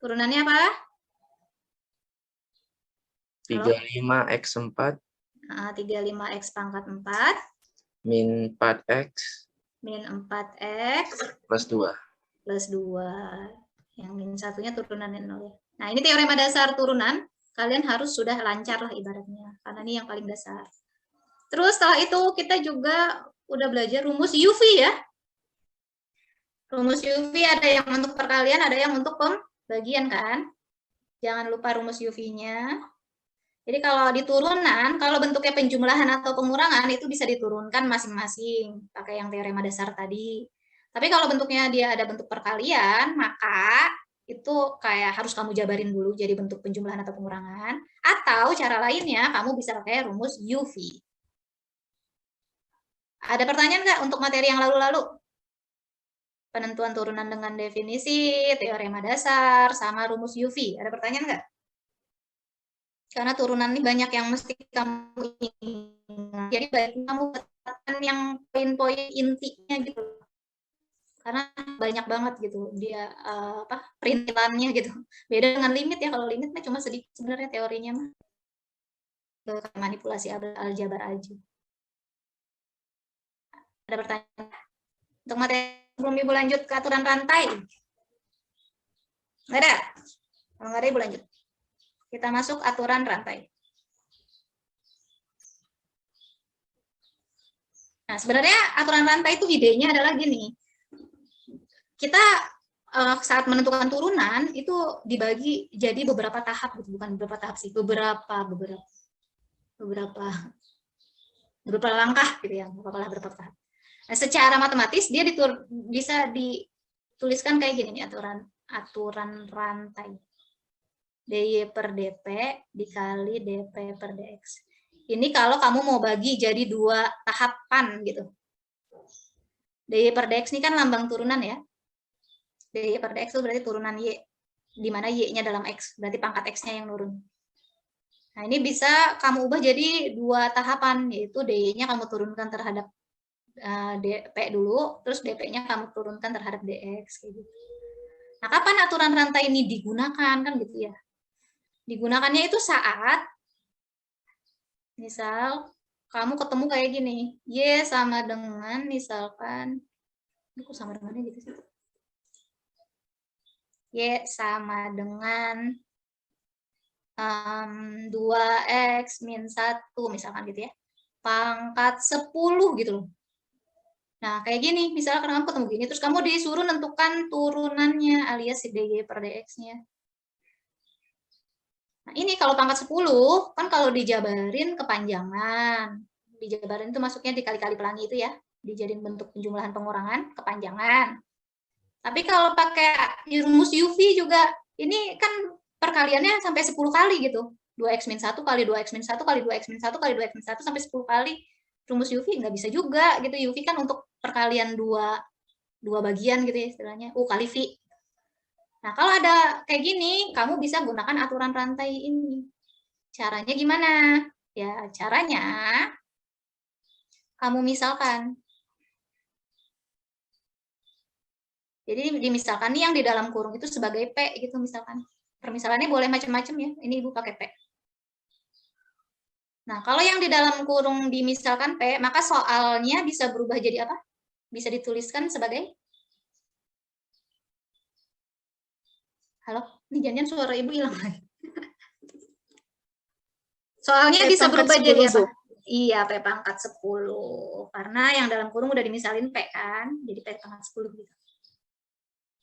Turunannya apa? 35x4 35x pangkat 4 min 4x min 4x plus 2. Plus 2. Yang min satunya turunannya 0 ya. Nah, ini teorema dasar turunan. Kalian harus sudah lancar lah ibaratnya. Karena ini yang paling dasar. Terus setelah itu kita juga udah belajar rumus UV ya. Rumus UV ada yang untuk perkalian, ada yang untuk pembagian kan. Jangan lupa rumus UV-nya. Jadi kalau di turunan, kalau bentuknya penjumlahan atau pengurangan itu bisa diturunkan masing-masing pakai yang teorema dasar tadi. Tapi kalau bentuknya dia ada bentuk perkalian, maka itu kayak harus kamu jabarin dulu jadi bentuk penjumlahan atau pengurangan. Atau cara lainnya kamu bisa pakai rumus UV. Ada pertanyaan nggak untuk materi yang lalu-lalu? Penentuan turunan dengan definisi, teorema dasar, sama rumus UV. Ada pertanyaan nggak? Karena turunan ini banyak yang mesti kamu ingat. Jadi baik kamu katakan yang poin-poin intinya gitu. Karena banyak banget gitu dia perintilannya gitu. Beda dengan limit ya, kalau limitnya cuma sedikit sebenarnya teorinya mah. Manipulasi aljabar aja. Ada pertanyaan? Untuk materi sebelum Ibu lanjut ke aturan rantai. Nggak ada? Kalau nggak ada Ibu lanjut. Kita masuk aturan rantai. Nah, sebenarnya aturan rantai itu idenya adalah gini. Kita saat menentukan turunan itu dibagi jadi beberapa tahap, bukan beberapa tahap sih, beberapa langkah gitu ya, beberapa tahap. Nah, secara matematis dia bisa dituliskan kayak gini nih aturan rantai. DY per DP dikali DP per DX. Ini kalau kamu mau bagi jadi 2 tahapan gitu. DY per DX ini kan lambang turunan ya. DY per DX itu berarti turunan Y. Di mana Y-nya dalam X. Berarti pangkat X-nya yang nurun. Nah, ini bisa kamu ubah jadi 2 tahapan. Yaitu DY-nya kamu turunkan terhadap DP dulu. Terus DP-nya kamu turunkan terhadap DX. Kayak gitu. Nah, kapan aturan rantai ini digunakan? Kan gitu ya. Digunakannya itu saat misal kamu ketemu kayak gini, Y sama dengan misalkan sama dengannya gitu sih. Y sama dengan 2x min 1 misalkan gitu ya. Pangkat 10 gitu loh. Nah, kayak gini, misalkan kamu ketemu gini, terus kamu disuruh nentukan turunannya alias si DY per DX-nya. Nah, ini kalau pangkat 10, kan kalau dijabarin kepanjangan. Dijabarin itu masuknya dikali-kali pelangi itu ya. Dijadiin bentuk penjumlahan pengurangan, kepanjangan. Tapi kalau pakai rumus UV juga, ini kan perkaliannya sampai 10 kali gitu. 2x min 1 kali 2x min 1 kali 2x min 1 kali 2x min 1 sampai 10 kali. Rumus UV nggak bisa juga gitu. UV kan untuk perkalian dua bagian gitu ya istilahnya. U kali V. Nah, kalau ada kayak gini, kamu bisa gunakan aturan rantai ini. Caranya gimana? Ya, caranya kamu misalkan. Jadi dimisalkan nih yang di dalam kurung itu sebagai P gitu misalkan. Permisalannya boleh macam-macam ya. Ini Ibu pakai P. Nah, kalau yang di dalam kurung dimisalkan P, maka soalnya bisa berubah jadi apa? Bisa dituliskan sebagai halo, ini jangan suara Ibu hilang lagi. Soalnya bisa berubah jadi apa? Iya, P pangkat 10. Karena yang dalam kurung udah dimisalin P kan, jadi P pangkat 10 gitu.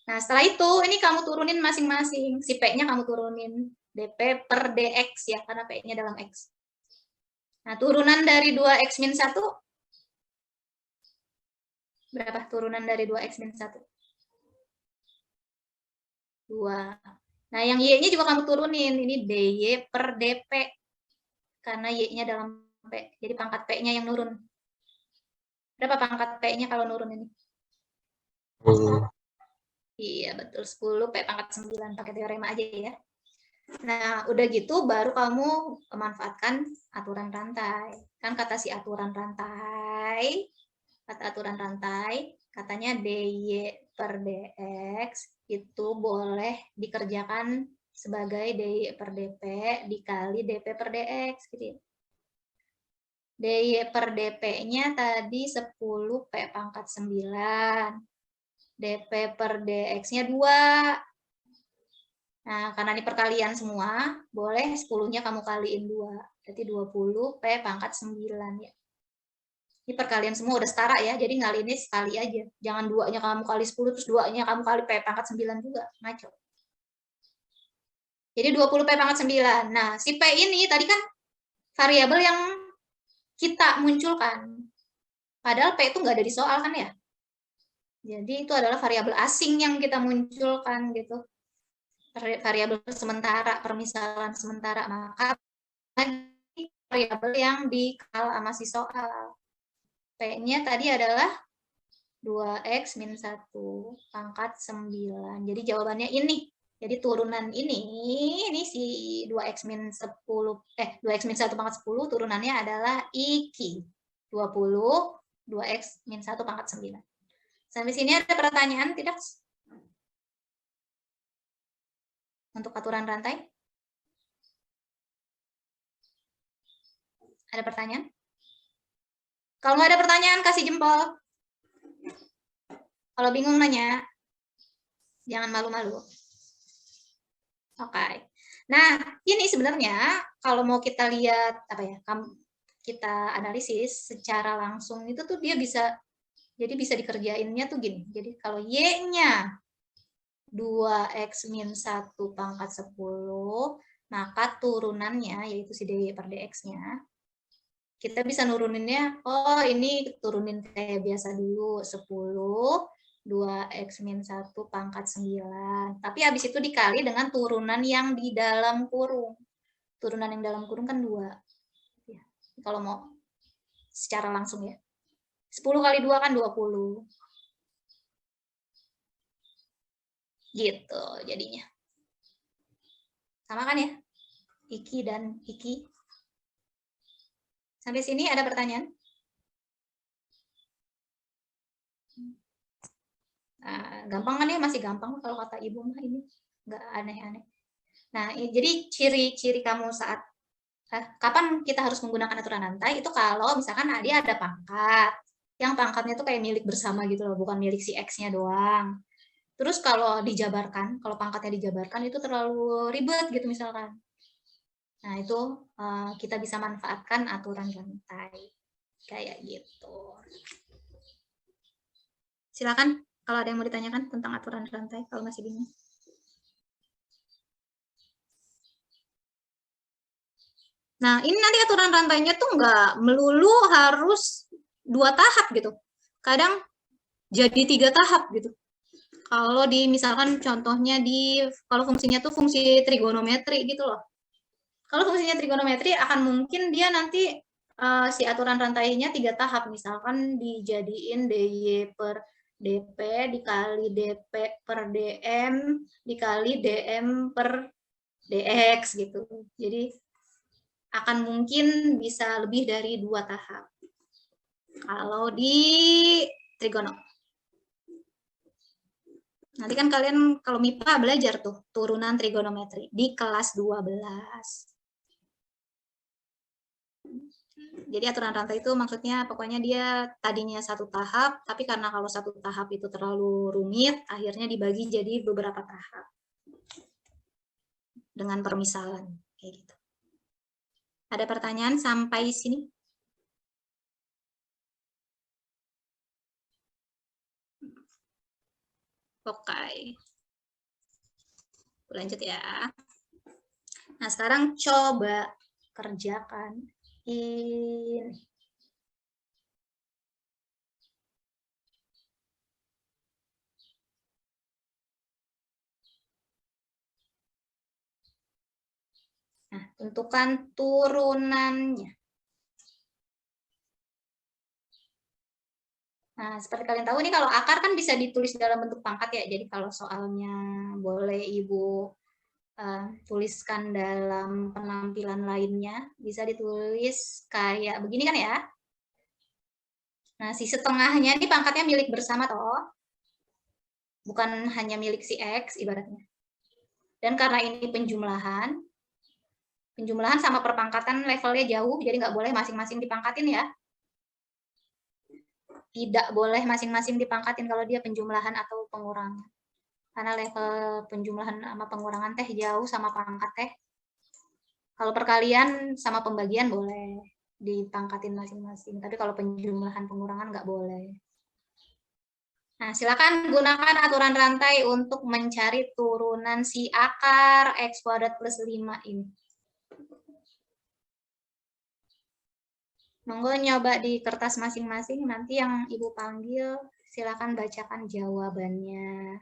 Nah, setelah itu ini kamu turunin masing-masing. Si P-nya kamu turunin DP per DX ya, karena P-nya dalam X. Nah, turunan dari 2X min 1 berapa turunan dari 2X min 1? 2. Nah, yang Y-nya juga kamu turunin. Ini DY per DP. Karena Y-nya dalam P. Jadi pangkat P-nya yang nurun. Berapa pangkat P-nya kalau nurun ini? 10. Iya, betul. 10 P pangkat 9. Pakai teorema aja ya. Nah, udah gitu baru kamu memanfaatkan aturan rantai. Kan kata si aturan rantai, katanya DY per dx itu boleh dikerjakan sebagai dy per dp dikali dp per dx gitu ya. dy per dp-nya tadi 10 p pangkat 9. dp per dx-nya 2. Nah, karena ini perkalian semua, boleh 10-nya kamu kaliin 2. Berarti 20 p pangkat 9 ya. Ini perkalian semua udah setara ya, jadi ngalinnya sekali aja. Jangan 2-nya kamu kali 10, terus 2-nya kamu kali p pangkat 9 juga. Ngaco. Jadi 20 p pangkat 9. Nah, si p ini tadi kan variabel yang kita munculkan. Padahal p itu nggak ada di soal kan ya. Jadi itu adalah variabel asing yang kita munculkan gitu. Variabel sementara, permisalan sementara, maka variabel yang dikal sama si soal. P-nya tadi adalah 2x min 1 pangkat 9. Jadi jawabannya ini. Jadi turunan ini si 2x min 10 2x min 1 pangkat 10 turunannya adalah IQ 20 2x min 1 pangkat 9. Sampai sini ada pertanyaan tidak? Untuk aturan rantai? Ada pertanyaan? Kalau nggak ada pertanyaan, kasih jempol. Kalau bingung nanya, jangan malu-malu. Oke. Nah, ini sebenarnya kalau mau kita lihat kita analisis secara langsung itu tuh dia bisa dikerjainnya tuh gini. Jadi kalau Y-nya 2x min 1 pangkat 10, maka turunannya, yaitu si dy per dx-nya, kita bisa nuruninnya, oh ini turunin kayak biasa dulu, 10, 2x min 1 pangkat 9. Tapi habis itu dikali dengan turunan yang di dalam kurung. Turunan yang dalam kurung kan 2. Ya, kalau mau secara langsung ya. 10 kali 2 kan 20. Gitu jadinya. Sama kan ya? Iki dan Iki. Sampai sini ada pertanyaan? Gampang kan ya? Masih gampang kalau kata ibu mah ini. Nggak aneh-aneh. Nah, jadi ciri-ciri kamu saat kapan kita harus menggunakan aturan rantai itu kalau misalkan dia ada pangkat. Yang pangkatnya itu kayak milik bersama gitu loh, bukan milik si X-nya doang. Terus kalau dijabarkan, kalau pangkatnya dijabarkan itu terlalu ribet gitu misalkan. Nah, itu kita bisa manfaatkan aturan rantai. Kayak gitu. Silakan kalau ada yang mau ditanyakan tentang aturan rantai kalau masih bingung. Nah, ini nanti aturan rantainya tuh nggak melulu harus 2 tahap gitu. Kadang jadi 3 tahap gitu. Kalau misalkan contohnya kalau fungsinya tuh fungsi trigonometri gitu loh. Kalau fungsinya trigonometri akan mungkin dia nanti si aturan rantainya 3 tahap. Misalkan dijadiin dy per dp dikali dp per dm dikali dm per dx gitu. Jadi akan mungkin bisa lebih dari 2 tahap. Kalau di trigono. Nanti kan kalian kalau MIPA belajar tuh turunan trigonometri di kelas 12. Jadi aturan rantai itu maksudnya pokoknya dia tadinya 1 tahap, tapi karena kalau 1 tahap itu terlalu rumit, akhirnya dibagi jadi beberapa tahap. Dengan permisalan, kayak gitu. Ada pertanyaan sampai sini? Oke. Lanjut ya. Nah, sekarang coba kerjakan ini. Nah, tentukan turunannya. Nah, seperti kalian tahu nih kalau akar kan bisa ditulis dalam bentuk pangkat ya. Jadi kalau soalnya boleh Ibu tuliskan dalam penampilan lainnya, bisa ditulis kayak begini kan ya. Nah, si setengahnya ini pangkatnya milik bersama toh. bukan hanya milik si X ibaratnya. Dan karena ini penjumlahan sama perpangkatan levelnya jauh, jadi nggak boleh masing-masing dipangkatin ya. Tidak boleh masing-masing dipangkatin kalau dia penjumlahan atau pengurangan. Karena level penjumlahan sama pengurangan teh jauh sama pangkat teh. Kalau perkalian sama pembagian boleh dipangkatin masing-masing, tapi kalau penjumlahan pengurangan nggak boleh. Nah, silakan gunakan aturan rantai untuk mencari turunan si akar X kuadrat plus 5 ini. Monggo nyoba di kertas masing-masing, nanti yang Ibu panggil silakan bacakan jawabannya.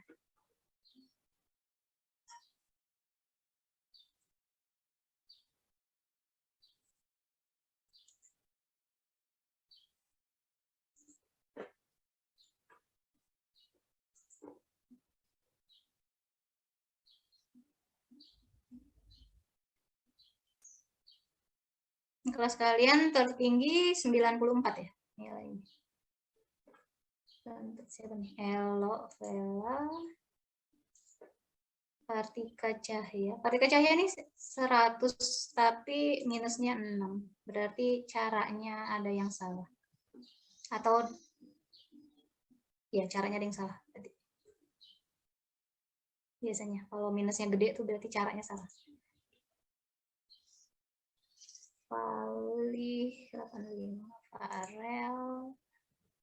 Kelas kalian tertinggi 94 ya nilainya. Siapa nih? Elo, Vela, Kartika Cahya. Kartika Cahya ini 100 tapi minusnya 6. Berarti caranya ada yang salah. Atau ya caranya ada yang salah tadi. Biasanya kalau minusnya gede itu berarti caranya salah. Fali 85,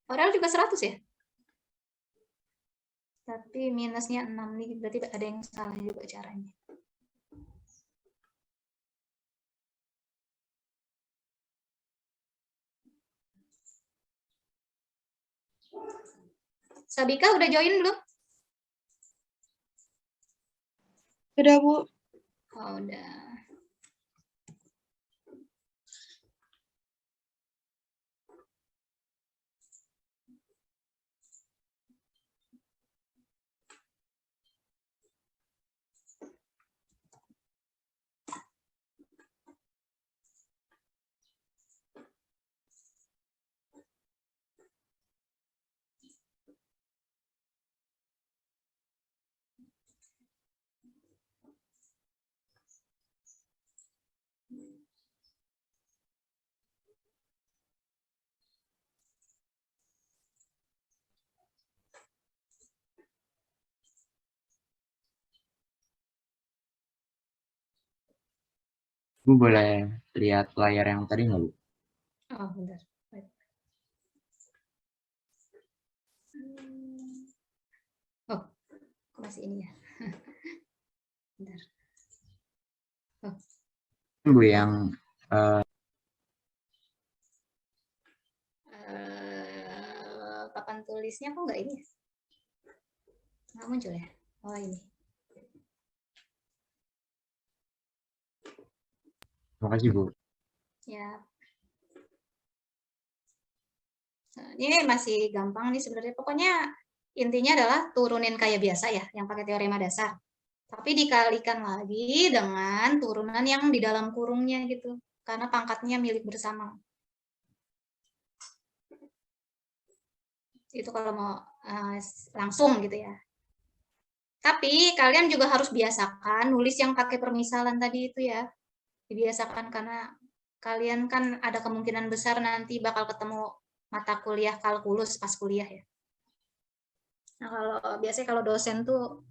Farel juga 100 ya? Tapi minusnya 6 nih, berarti ada yang salah juga caranya. Sabika udah join belum? Udah, Bu. Oh, udah. Bu boleh lihat layar yang tadi nggak, Bu? Oh, bentar. Oh, masih ini ya. Bentar. Oh. Bu yang Papan tulisnya kok nggak ini ya? Nggak muncul ya? Oh, ini. terima kasih, Bu. Ya. Ini masih gampang nih sebenarnya. Pokoknya intinya adalah turunin kayak biasa ya, yang pakai teorema dasar. Tapi dikalikan lagi dengan turunan yang di dalam kurungnya gitu. Karena pangkatnya milik bersama. Itu kalau mau langsung gitu ya. Tapi kalian juga harus biasakan nulis yang pakai permisalan tadi itu ya. Dibiasakan karena kalian kan ada kemungkinan besar nanti bakal ketemu mata kuliah kalkulus pas kuliah ya. Nah, biasanya kalau dosen tuh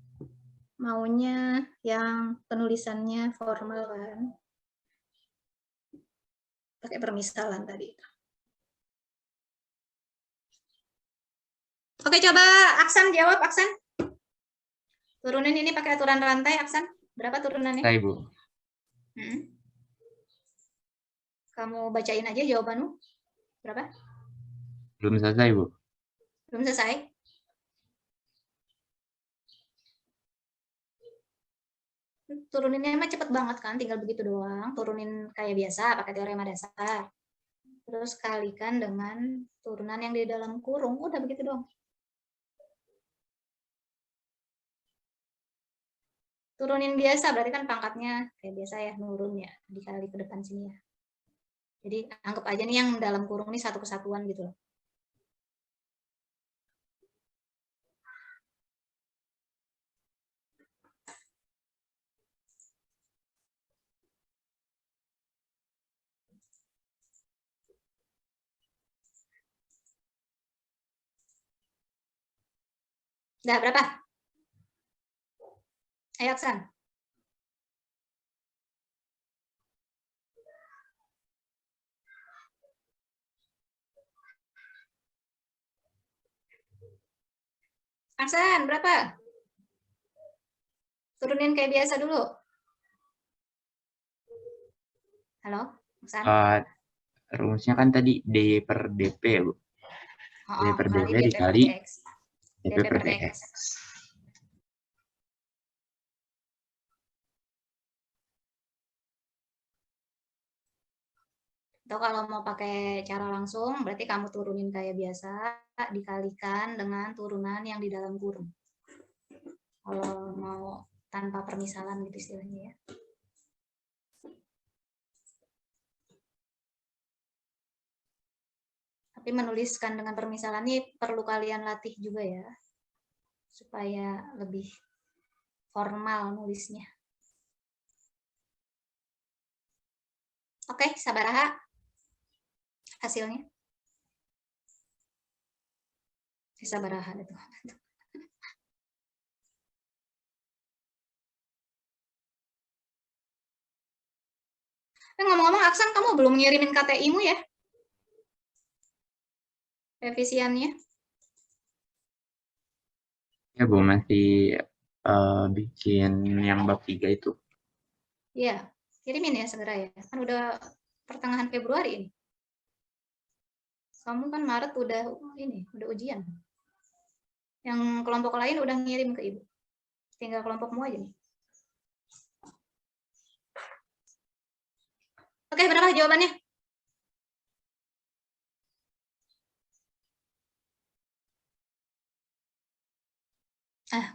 maunya yang penulisannya formal kan. Pakai permisalan tadi. Oke, coba Aksan jawab, Aksan. Turunin ini pakai aturan rantai, Aksan. Berapa turunannya? Saya, Bu. Kamu bacain aja jawabanmu. Berapa? Belum selesai, Bu. Belum selesai? Turuninnya mah cepet banget kan, tinggal begitu doang. Turunin kayak biasa, pakai teorema dasar. Terus kalikan dengan turunan yang di dalam kurung. Udah begitu doang. Turunin biasa, berarti kan pangkatnya kayak biasa ya, nurun ya, dikali ke depan sini ya. Jadi anggap aja nih yang dalam kurung ini satu kesatuan gitu loh. Udah berapa? Ayo Aksan. Aksan, berapa? Turunin kayak biasa dulu. Halo, Aksan? Rumusnya kan tadi D per DP ya, Bu. D per DP dikali DP per DX. Atau kalau mau pakai cara langsung, berarti kamu turunin kayak biasa, dikalikan dengan turunan yang di dalam kurung. Kalau mau tanpa permisalan gitu istilahnya ya. Tapi menuliskan dengan permisalan ini perlu kalian latih juga ya, supaya lebih formal nulisnya. Oke, sabaraha hasilnya? Sabaraha itu. Ngomong-ngomong, Aksan, kamu belum ngirimin KTI-mu ya? Revisiannya? Ya, Bu, masih bikin yang bab 3 itu. Iya, kirimin ya segera ya. Kan udah pertengahan Februari ini. Kamu kan Maret udah ujian. Yang kelompok lain udah ngirim ke Ibu. Tinggal kelompokmu aja nih. Oke, berapa jawabannya?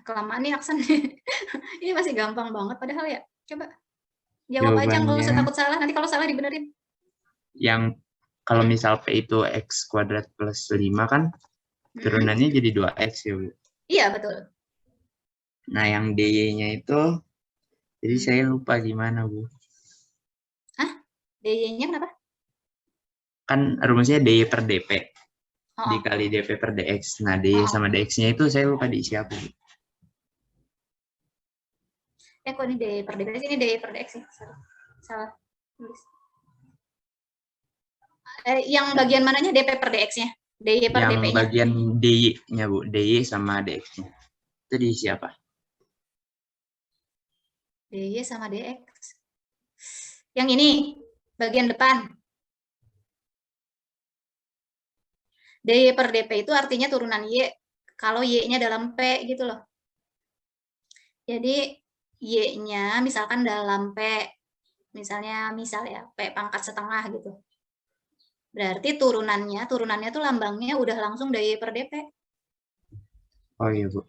Kelamaan nih Aksan. Ini masih gampang banget padahal ya. Coba jawab aja nggak usah takut salah. Nanti kalau salah dibenerin. Yang kalau misal P itu X kuadrat plus 5 kan, turunannya jadi 2X ya, Bu? Iya, betul. Nah, yang DY-nya itu, jadi saya lupa gimana, Bu. Hah? DY-nya kenapa? Kan rumusnya DY per DP. Dikali DP per DX. Nah, DY sama DX-nya itu saya lupa diisi apa, Bu. Kok ini DY per DP? Ini DY per DX sih. Salah. Yang bagian mananya DP per DX-nya? DY per DP-nya? Yang bagian DY-nya, Bu. DY sama DX-nya. Itu diisi apa? DY sama DX. Yang ini, bagian depan. DY per DP itu artinya turunan Y. Kalau Y-nya dalam P gitu loh. Jadi Y-nya misalkan dalam P. Misalnya ya, P pangkat setengah gitu. Berarti turunannya tuh lambangnya udah langsung DY per DP. Oh iya, Bu.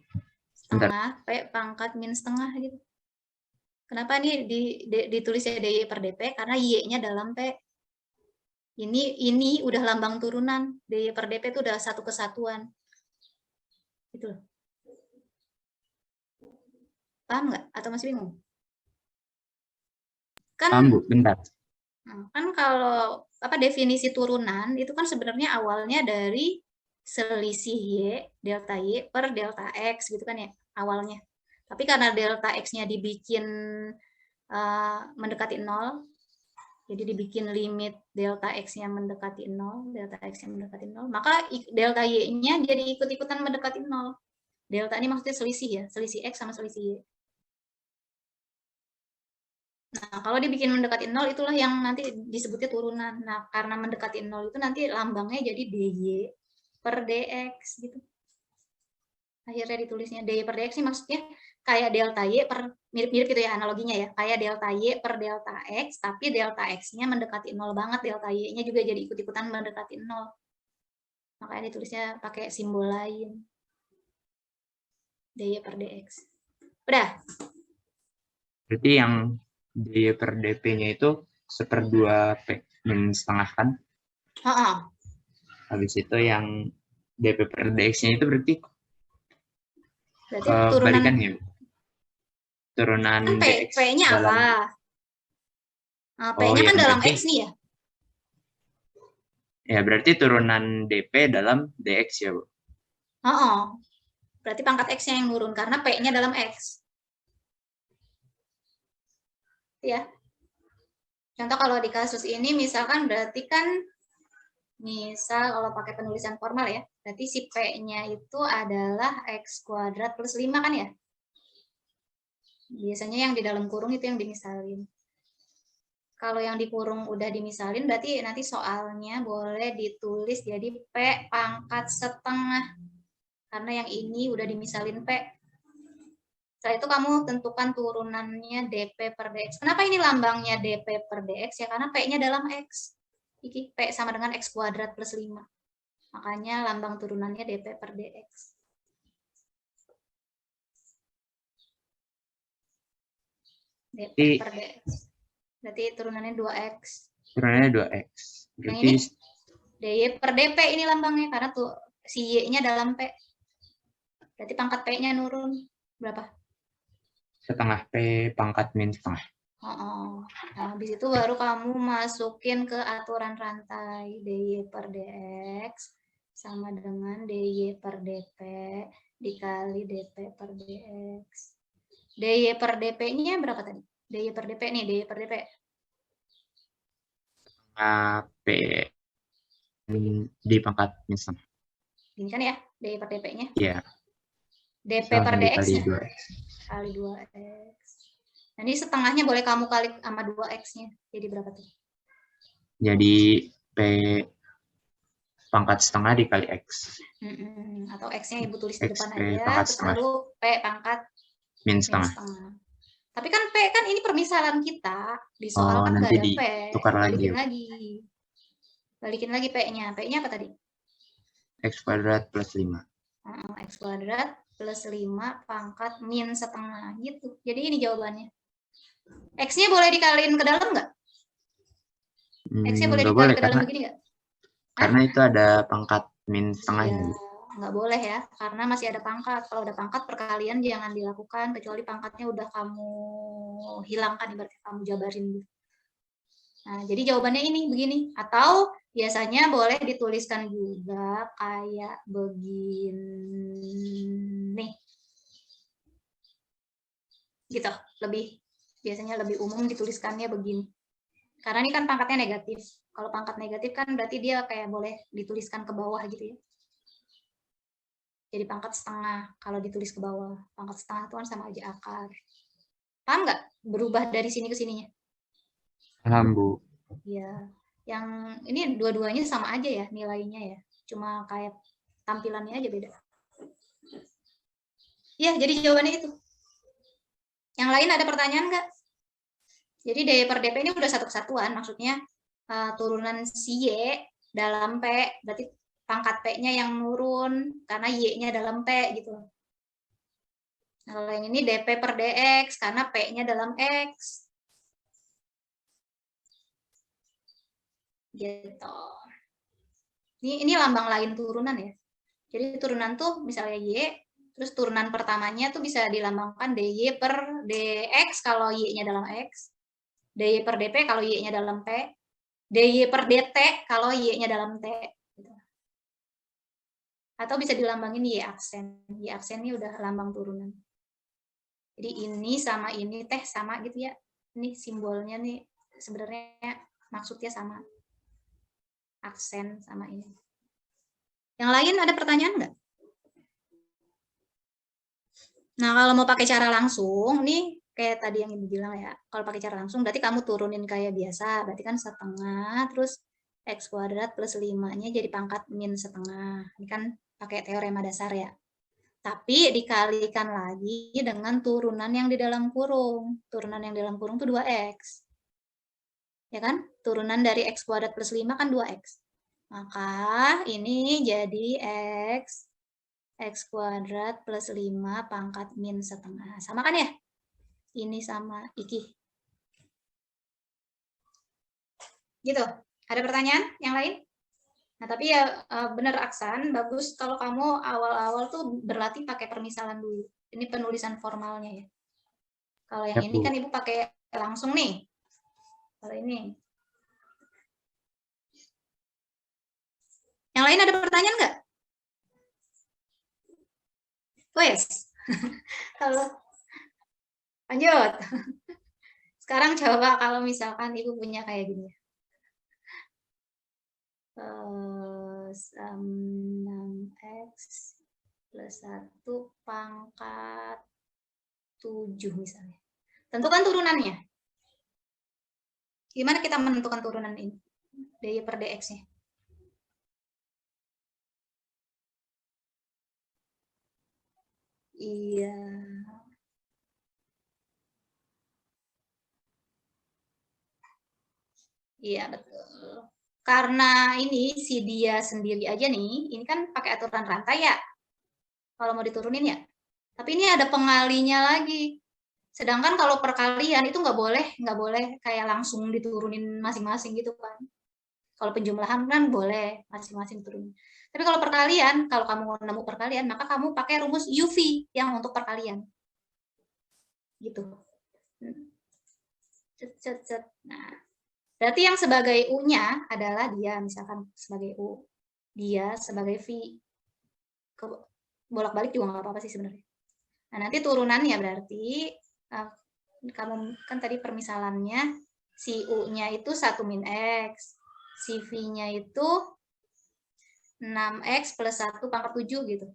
Setengah P pangkat min setengah gitu. Kenapa nih ditulisnya DY per DP? Karena Y-nya dalam P. Ini udah lambang turunan. DY per DP itu udah satu kesatuan. Gitu loh. Paham nggak? Atau masih bingung? Paham, Bu. Bentar. Kan kalau definisi turunan itu kan sebenarnya awalnya dari selisih Y, delta Y per delta X gitu kan ya awalnya. Tapi karena delta X-nya dibikin mendekati 0, jadi dibikin limit delta X-nya mendekati 0, delta X-nya mendekati 0, maka delta Y-nya jadi ikut-ikutan mendekati 0. Delta ini maksudnya selisih ya, selisih X sama selisih Y. Nah, kalau dibikin mendekati 0, itulah yang nanti disebutnya turunan. Nah, karena mendekati 0 itu nanti lambangnya jadi DY per DX gitu. Akhirnya ditulisnya DY per DX ini maksudnya kayak delta Y per, mirip-mirip gitu ya analoginya ya, kayak delta Y per delta X, tapi delta X-nya mendekati 0 banget, delta Y-nya juga jadi ikut-ikutan mendekati 0. Makanya ditulisnya pakai simbol lain. DY per DX. Udah? Berarti yang DY per DP-nya itu 1/2 P min setengah kan? Habis itu yang DP per DX-nya itu berarti kebalikannya, Bu. Turunan kan DX P-nya dalam... apa? Nah, P-nya kan dalam DP. X nih ya? Ya, berarti turunan DP dalam DX ya, Bu? Berarti pangkat X-nya yang nurun, karena P-nya dalam X. Ya. Contoh kalau di kasus ini, misalkan berarti kan, misal kalau pakai penulisan formal ya, berarti si P-nya itu adalah X kuadrat plus 5 kan ya? Biasanya yang di dalam kurung itu yang dimisalin. Kalau yang di kurung udah dimisalin, berarti nanti soalnya boleh ditulis jadi P pangkat setengah. Karena yang ini udah dimisalin P. Setelah itu kamu tentukan turunannya dP per dx. Kenapa ini lambangnya dP per dx? Ya karena P-nya dalam X. P sama dengan X kuadrat plus 5. Makanya lambang turunannya dP per dx. dP per dx. Berarti turunannya 2x. Turunannya 2x. Berarti yang ini dy per dp ini lambangnya, karena tuh si y-nya dalam P. Berarti pangkat P-nya nurun. Berapa? setengah P pangkat min setengah. Nah, habis itu baru kamu masukin ke aturan rantai. dy per dx sama dengan dy per dp dikali dp per dx. dy per dp-nya berapa tadi? dy per dp nih, dy per dp. P di pangkat min setengah. Ini kan ya, dy per dp-nya. Iya. dp per dx-nya. Dikali 2x. Kali 2x. Nah, ini setengahnya boleh kamu kali sama 2x-nya. Jadi berapa tuh? Jadi P pangkat setengah dikali X. Atau X-nya Ibu tulis di X depan P aja, pangkat terus setengah. lalu P pangkat Min min setengah. setengah. Tapi kan P kan ini permisalan kita. Di soal Oh, kan nggak nanti ada P. ditukar lagi. Balikin lagi P-nya. P-nya apa tadi? X kuadrat plus 5. X kuadrat plus 5 pangkat min setengah. Gitu. Jadi ini jawabannya. X-nya boleh dikaliin ke dalam nggak? X-nya boleh Nggak dikali boleh, ke dalam begini nggak? karena itu ada pangkat min setengahnya. Iya, nggak boleh ya, karena masih ada pangkat. Kalau ada pangkat, perkalian jangan dilakukan, kecuali pangkatnya udah kamu hilangkan, ibaratnya kamu jabarin. Nah, jadi jawabannya ini, begini. Atau biasanya boleh dituliskan juga kayak begini. Gitu, biasanya lebih umum dituliskannya begini. Karena ini kan pangkatnya negatif. Kalau pangkat negatif kan berarti dia kayak boleh dituliskan ke bawah gitu ya. Jadi pangkat setengah kalau ditulis ke bawah. Pangkat setengah itu kan sama aja akar. Paham nggak berubah dari sini ke sininya? Paham, Bu. Ya, yang ini dua-duanya sama aja ya nilainya ya. Cuma kayak tampilannya aja beda. Ya, jadi jawabannya itu. Yang lain ada pertanyaan nggak? Jadi dy per dp ini udah satu kesatuan, maksudnya turunan si y dalam P, berarti pangkat P-nya yang nurun, karena Y-nya dalam P, gitu. Nah, kalau yang ini dP per dx, karena P-nya dalam X. Gitu. Ini lambang lain turunan ya. Jadi turunan tuh misalnya Y, terus turunan pertamanya tuh bisa dilambangkan dy per dx kalau Y-nya dalam X, dy per dp kalau Y-nya dalam P, dy per dt kalau Y-nya dalam T. Atau bisa dilambangin Y aksen. Y aksen ini udah lambang turunan. Jadi ini sama ini teh sama gitu ya. Ini simbolnya nih sebenarnya maksudnya sama. Aksen sama ini. Yang lain ada pertanyaan nggak? Nah, kalau mau pakai cara langsung, nih kayak tadi yang Ibu bilang ya. Kalau pakai cara langsung berarti kamu turunin kayak biasa. Berarti kan setengah, terus X kuadrat plus 5-nya jadi pangkat min setengah. Ini kan pakai teorema dasar ya. Tapi dikalikan lagi dengan turunan yang di dalam kurung. Turunan yang di dalam kurung itu 2x. Ya kan? Turunan dari X kuadrat plus 5 kan 2x. Maka ini jadi X kuadrat plus 5 pangkat min setengah. Sama kan ya? Ini sama iki. Gitu. Ada pertanyaan yang lain? Nah, tapi ya benar Aksan, bagus kalau kamu awal-awal tuh berlatih pakai permisalan dulu. Ini penulisan formalnya ya. Kalau yang ini kan Ibu pakai langsung nih. Kalau ini. Yang lain ada pertanyaan nggak? Oh yes. Kalau lanjut. Sekarang coba kalau misalkan ibu punya kayak gini. 6x plus 1 pangkat 7 misalnya. Tentukan turunannya. Gimana kita menentukan turunan ini? dy per dx-nya. Iya. Iya, betul. Karena ini si dia sendiri aja nih, ini kan pakai aturan rantai ya. Kalau mau diturunin ya. Tapi ini ada pengalinya lagi. Sedangkan kalau perkalian itu nggak boleh kayak langsung diturunin masing-masing gitu kan. Kalau penjumlahan kan boleh masing-masing turunin. Tapi kalau perkalian, kalau kamu mau nemu perkalian, maka kamu pakai rumus UV yang untuk perkalian. Gitu. Nah, berarti yang sebagai U-nya adalah dia, misalkan sebagai U. Dia sebagai V. Bolak-balik juga nggak apa-apa sih sebenarnya. Nah, nanti turunannya berarti, kamu kan tadi permisalannya, si U-nya itu 1 min X, si V-nya itu 6X plus 1 pangkat 7 gitu.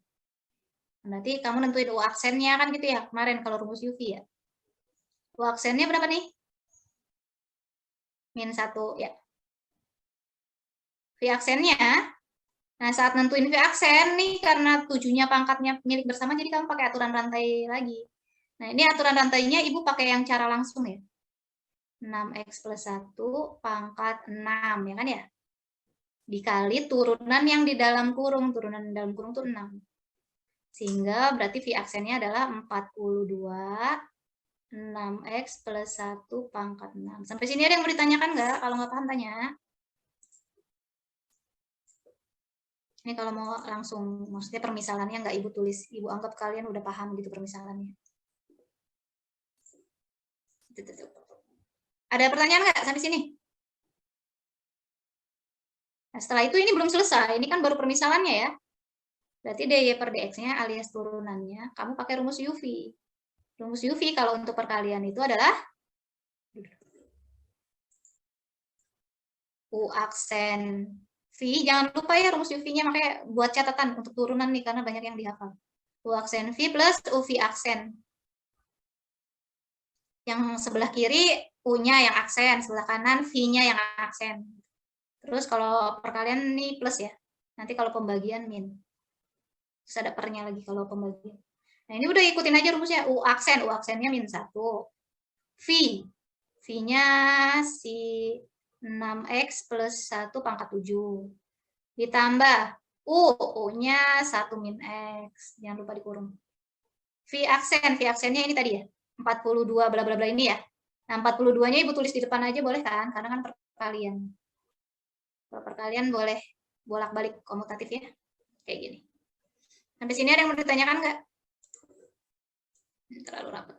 Berarti kamu nentuin U aksennya kan gitu ya, kemarin kalau rumus UV ya. U aksennya berapa nih? Min 1 ya. V aksennya, nah saat nentuin V aksen nih, karena 7-nya pangkatnya milik bersama, jadi kamu pakai aturan rantai lagi. Nah ini aturan rantainya ibu pakai yang cara langsung ya. 6X plus 1 pangkat 6 ya kan ya. Dikali turunan yang di dalam kurung. Turunan di dalam kurung itu 6. Sehingga berarti V aksennya adalah 42 6X plus 1 pangkat 6. Sampai sini ada yang mau ditanyakan nggak? Kalau nggak paham tanya. Ini kalau mau langsung, maksudnya permisalannya nggak ibu tulis. Ibu anggap kalian udah paham gitu permisalannya. Ada pertanyaan nggak sampai sini? Nah, setelah itu ini belum selesai. Ini kan baru permisalannya ya. Berarti dy per dx-nya alias turunannya, kamu pakai rumus UV. Rumus UV kalau untuk perkalian itu adalah U aksen V. Jangan lupa ya rumus UV-nya, makanya buat catatan untuk turunan nih, karena banyak yang dihafal. U aksen V plus UV aksen. Yang sebelah kiri U-nya yang aksen, sebelah kanan V-nya yang aksen. Terus kalau perkalian ini plus ya. Nanti kalau pembagian min. Terus ada pernya lagi kalau pembagian. Nah ini udah ikutin aja rumusnya. U aksennya min 1. V. V-nya si 6X plus 1 pangkat 7. Ditambah U-nya 1 min X. Jangan lupa dikurung. V aksennya ini tadi ya. 42 bla bla bla ini ya. Nah 42-nya ibu tulis di depan aja boleh kan? Karena kan perkalian. Kalau perkalian boleh bolak-balik komutatif ya. Kayak gini. Sampai sini ada yang mau ditanyakan nggak? Terlalu rapat.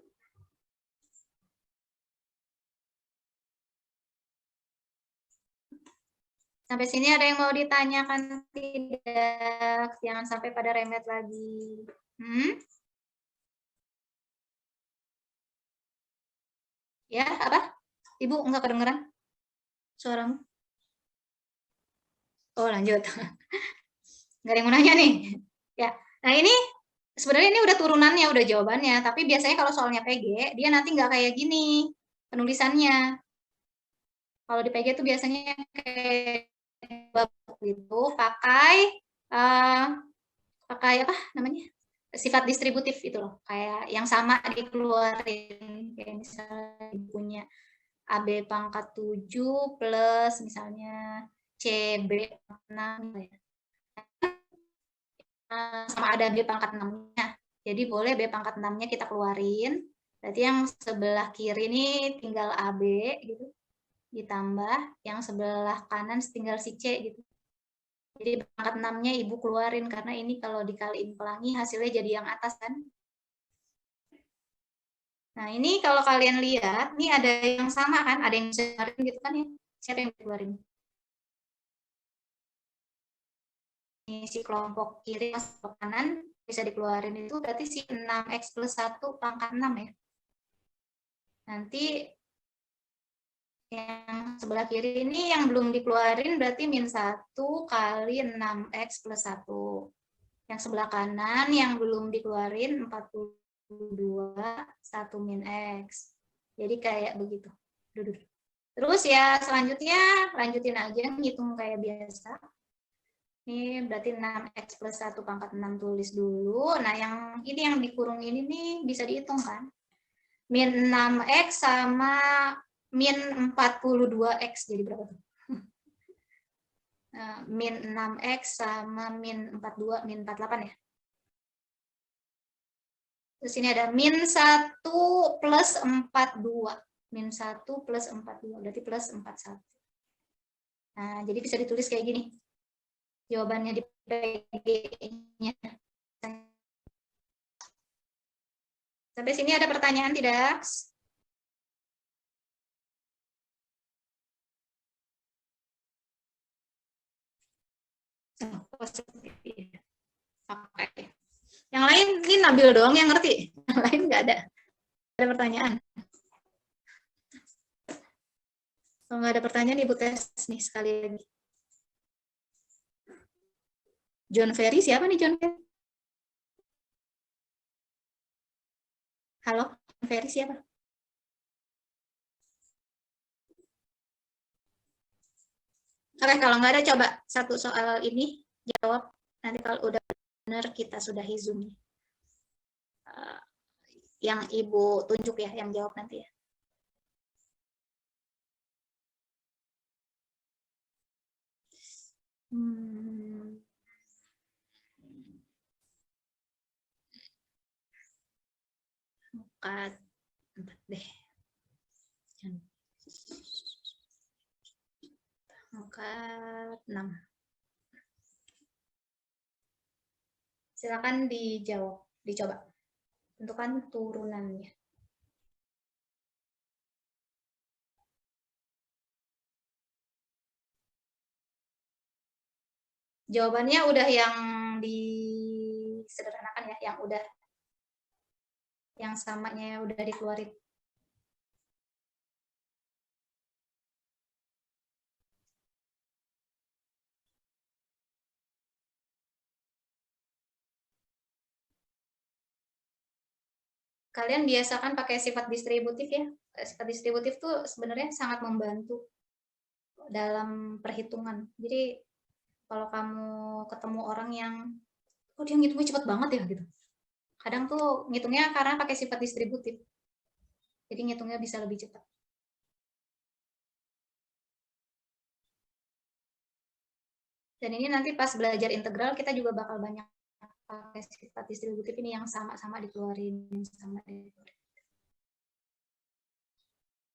Sampai sini ada yang mau ditanyakan tidak? Jangan sampai pada remet lagi. Ya, apa? Ibu nggak kedengeran suaramu? Oh, lanjut. Nggak ada yang mau nanya nih. Ya, nah ini sebenarnya ini udah turunannya, udah jawabannya. Tapi biasanya kalau soalnya PG, dia nanti nggak kayak gini penulisannya. Kalau di PG itu biasanya kayak gitu, pakai apa namanya, sifat distributif itu loh, kayak yang sama dikeluarin, kayak misalnya punya AB pangkat 7 plus misalnya CB 6 ya. Sama ada B pangkat 6-nya. Jadi boleh B pangkat 6-nya kita keluarin. Berarti yang sebelah kiri ini tinggal AB gitu. Ditambah yang sebelah kanan tinggal si C gitu. Jadi pangkat 6-nya ibu keluarin, karena ini kalau dikaliin pelangi hasilnya jadi yang atas kan. Nah ini kalau kalian lihat, ini ada yang sama kan, ada yang bisa keluarin gitu kan ya. Siapa yang keluarin? Ini si kelompok kiri, kelompok kanan, bisa dikeluarin itu berarti si 6x plus 1 pangkat 6 ya. Nanti yang sebelah kiri ini yang belum dikeluarin berarti min 1 kali 6x plus 1. Yang sebelah kanan yang belum dikeluarin 42 1 min x. Jadi kayak begitu. Terus ya selanjutnya lanjutin aja ngitung kayak biasa. Ini berarti 6x plus 1 pangkat 6 tulis dulu. Nah yang ini yang dikurung ini nih bisa dihitung kan. Min 6x sama min 42x jadi berapa tuh? Min 6x sama min 42, min 48 ya. Terus ini ada min 1 plus 42. Min 1 plus 42, berarti plus 41. Nah, jadi bisa ditulis kayak gini. Jawabannya di PG-nya. Sampai sini ada pertanyaan tidak? Oke. Yang lain ini Nabil doang yang ngerti. Yang lain nggak ada. Ada pertanyaan. Kalau nggak ada pertanyaan, Ibu tes nih sekali lagi. John Ferry, siapa nih John Ferry? Halo, John Ferry siapa? Oke, kalau nggak ada coba satu soal ini jawab. Nanti kalau udah benar kita sudahi Zoom. Yang Ibu tunjuk ya, yang jawab nanti ya. Muka 4 deh. Muka 6. Silakan dijawab, dicoba. Tentukan turunannya. Jawabannya udah yang disederhanakan ya, yang udah yang samanya udah dikeluarin. Kalian biasakan pakai sifat distributif ya. Sifat distributif tuh sebenarnya sangat membantu dalam perhitungan. Jadi kalau kamu ketemu orang yang oh dia ngitungnya cepat banget ya gitu. Kadang tuh ngitungnya karena pakai sifat distributif. Jadi ngitungnya bisa lebih cepat. Dan ini nanti pas belajar integral kita juga bakal banyak pakai sifat distributif ini yang sama-sama dikeluarin, sama dikeluarin.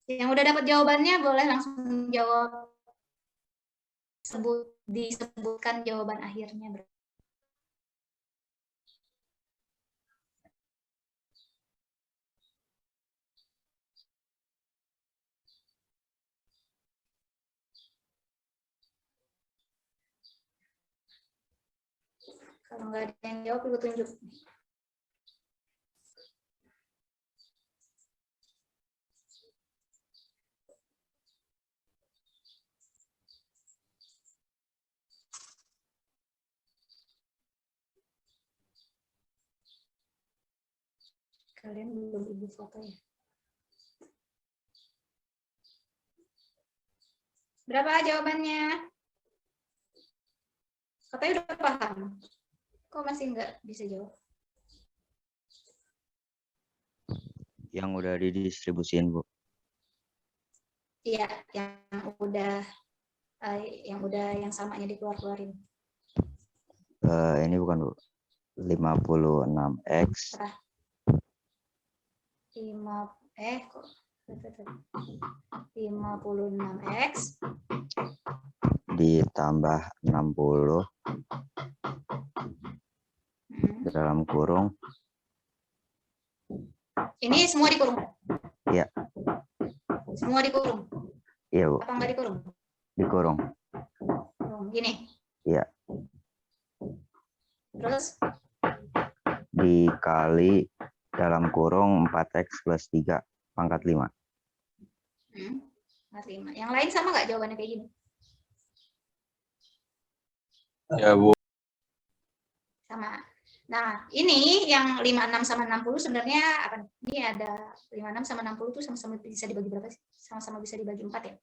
Yang udah dapat jawabannya boleh langsung jawab, disebutkan jawaban akhirnya. Kalau nggak ada yang jawab, Ibu tunjuk. Kalian belum Ibu foto ya. Berapa jawabannya? Katanya udah paham. Kok masih nggak bisa jawab? Yang udah didistribusiin, Bu. Iya, yang samanya dikeluarin. Ini bukan, Bu. 56X. 56X ditambah 60 dalam kurung. Ini semua dikurung? Iya. Semua dikurung? Iya, Bu. Apa nggak dikurung? Dikurung. Gini? Iya. Terus? dikali dalam kurung 4x plus 3 pangkat 5. Pangkat 5. Yang lain sama nggak jawabannya kayak gini? Ya, Bu. Sama. Nah, ini yang 56 sama 60 sebenarnya apa nih? Ini ada 56 sama 60 tuh sama-sama bisa dibagi berapa sih? Sama-sama bisa dibagi 4 ya?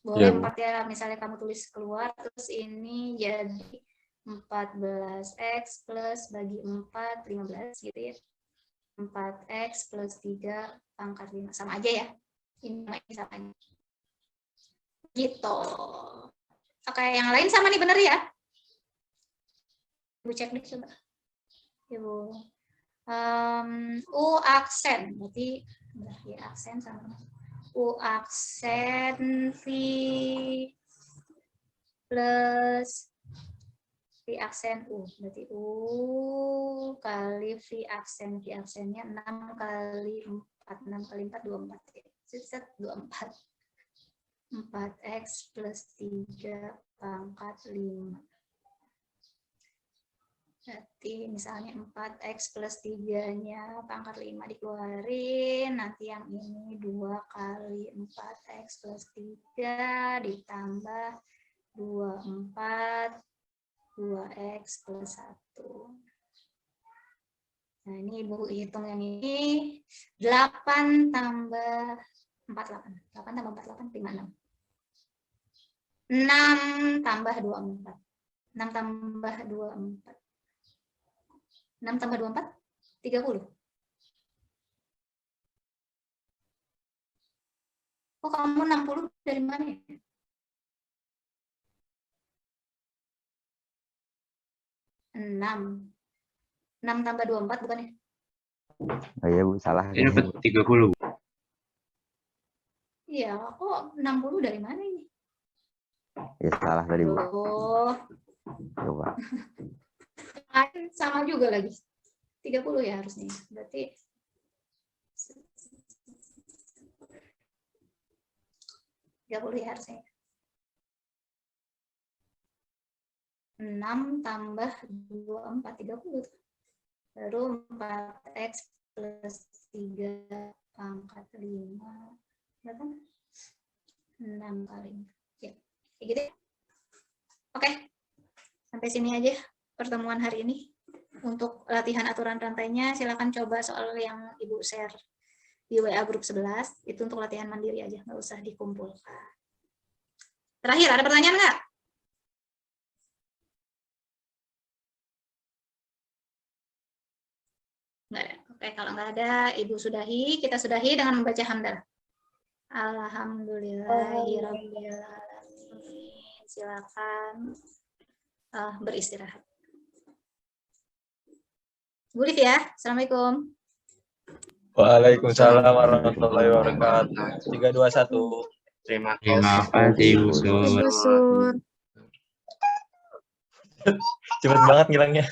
Boleh Ya, Bu. 4 ya, misalnya kamu tulis keluar, terus ini jadi 14x plus bagi 4, 15 gitu ya. 4x plus 3 pangkat 5. Sama aja ya. Ini sama aja. Gitu. Oke, yang lain sama nih, bener ya? Ibu cek deh coba. Ibu. U aksen, berarti ya, aksen sama. U aksen V plus V aksen U, berarti U kali V aksen, V aksennya 6 kali 4, 6 kali 4, 24 ya. Set 24. 4x plus 3 pangkat 5. Berarti misalnya 4x plus 3-nya pangkat 5 dikeluarin, nanti yang ini 2 kali 4x plus 3 ditambah 24 2x plus 1. Nah, ini Ibu hitung yang ini 8 tambah 48. 8 tambah 48, 56. 6 tambah 24. 6 tambah 24. 6 tambah 24, 30. Oh, kamu 60 dari mana ya? 6. 6 tambah 24 bukan ya? Oh iya Bu, salah. Saya dapat 30. Iya, kok 60 dari mana ini? Ya salah tadi Bu. Oh, Coba. sama juga lagi. 30 ya harusnya. Berarti 30 ya harusnya. 6 tambah 24, 30. Baru 4x plus 3 pangkat 5. Berapa? 6 kali. Ya, kayak gitu ya. Oke. Sampai sini aja pertemuan hari ini. Untuk latihan aturan rantainya, silakan coba soal yang Ibu share di WA grup 11. Itu untuk latihan mandiri aja, nggak usah dikumpulkan. Terakhir, ada pertanyaan nggak? Nggak ada. Oke, kalau nggak ada, Ibu sudahi. Kita sudahi dengan membaca hamdalah. Alhamdulillahirabbil alamin. Silakan beristirahat. Bu Liv ya. Assalamualaikum. Waalaikumsalam warahmatullahi wabarakatuh. 321. Terima kasih, Bu Sur. Sur. Cepet banget ngilangnya.